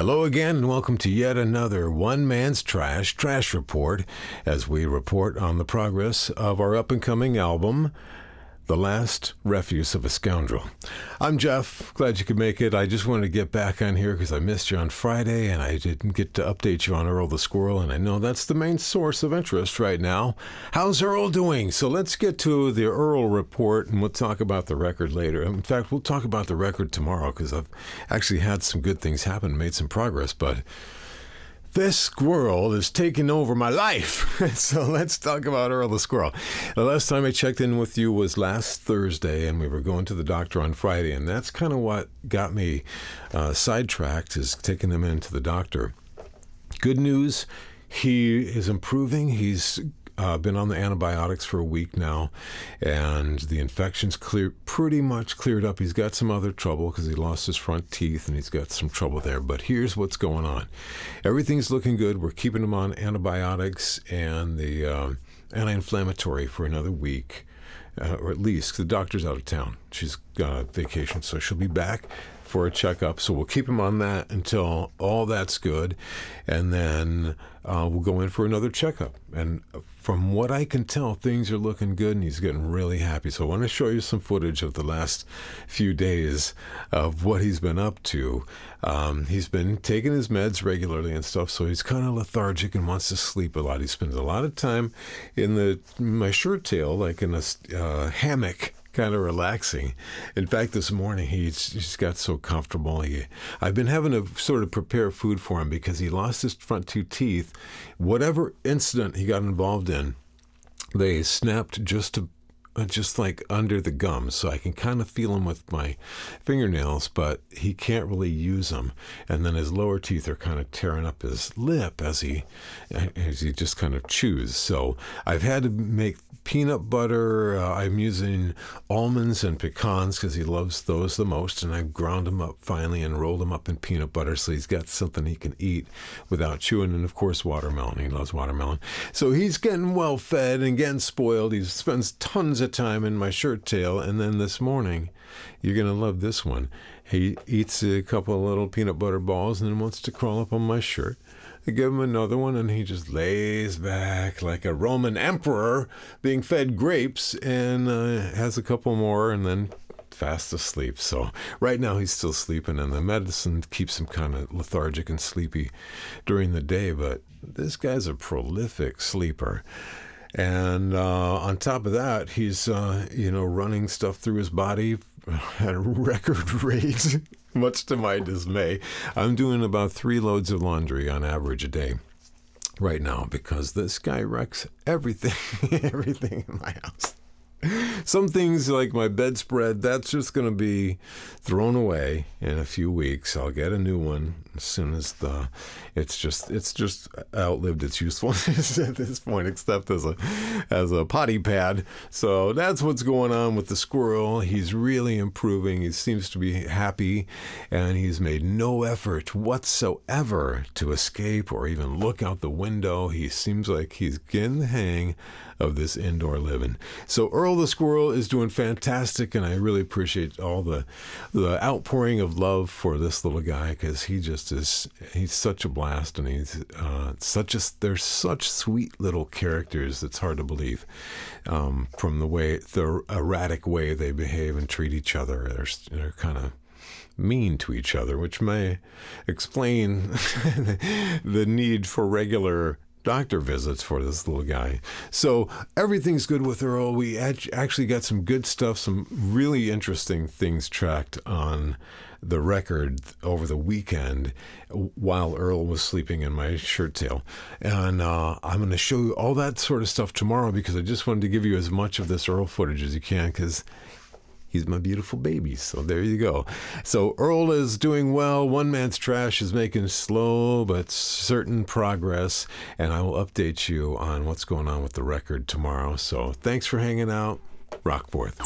Hello again, and welcome to yet another One Man's Trash Report, as we report on the progress of our up-and-coming album, The Last Refuse of a Scoundrel. I'm Jeff. Glad you could make it. I just wanted to get back on here because I missed you on Friday, and I didn't get to update you on Earl the Squirrel, and I know that's the main source of interest right now. How's Earl doing? So let's get to the Earl report, and we'll talk about the record later. In fact, we'll talk about the record tomorrow because I've actually had some good things happen, made some progress, but this squirrel is taking over my life. So let's talk about Earl the Squirrel. The last time I checked in with you was last Thursday, and we were going to the doctor on Friday, and that's kind of what got me sidetracked, is taking him into the doctor. Good news, he is improving. He's been on the antibiotics for a week now, and the infection's pretty much cleared up. He's got some other trouble because he lost his front teeth, and he's got some trouble there. But here's what's going on. Everything's looking good. We're keeping him on antibiotics and the anti-inflammatory for another week, or at least. The doctor's out of town. She's got vacation, so she'll be back for a checkup. So we'll keep him on that until all that's good, and then we'll go in for another checkup. And from what I can tell, things are looking good, and he's getting really happy. So I want to show you some footage of the last few days of what he's been up to. He's been taking his meds regularly and stuff, so he's kind of lethargic and wants to sleep a lot. He spends a lot of time in my shirt tail, like in a hammock, kind of relaxing. In fact, this morning he's got so comfortable. I've been having to sort of prepare food for him because he lost his front two teeth. Whatever incident he got involved in, they snapped just like under the gums, so I can kind of feel him with my fingernails, but he can't really use them. And then his lower teeth are kind of tearing up his lip as he just kind of chews. So I've had to make peanut butter. I'm using almonds and pecans because he loves those the most, and I've ground them up finally and rolled them up in peanut butter so he's got something he can eat without chewing. And of course, watermelon. He loves watermelon. So he's getting well fed and getting spoiled. He spends tons of time in my shirt tail, and then this morning, you're going to love this one. He eats a couple of little peanut butter balls and then wants to crawl up on my shirt. I give him another one, and he just lays back like a Roman emperor being fed grapes, and has a couple more and then fast asleep. So right now he's still sleeping, and the medicine keeps him kind of lethargic and sleepy during the day, but this guy's a prolific sleeper. And on top of that, he's running stuff through his body at a record rate, much to my dismay. I'm doing about 3 loads of laundry on average a day right now because this guy wrecks everything in my house. Some things like my bedspread, that's just going to be thrown away in a few weeks. I'll get a new one as soon as it's just outlived its usefulness at this point, except as a potty pad. So that's what's going on with the squirrel. He's really improving. He seems to be happy, and he's made no effort whatsoever to escape or even look out the window. He seems like he's getting the hang of this indoor living. So Earl the Squirrel is doing fantastic, and I really appreciate all the outpouring of love for this little guy, because he's such a blast, and there's such sweet little characters that's hard to believe, from the erratic way they behave and treat each other. They're kind of mean to each other, which may explain the need for regular doctor visits for this little guy. So everything's good with Earl. We actually got some good stuff, some really interesting things tracked on the record over the weekend while Earl was sleeping in my shirt tail. And I'm going to show you all that sort of stuff tomorrow, because I just wanted to give you as much of this Earl footage as you can, because he's my beautiful baby. So there you go. So Earl is doing well. One Man's Trash is making slow but certain progress, and I will update you on what's going on with the record tomorrow. So thanks for hanging out. Rock forth.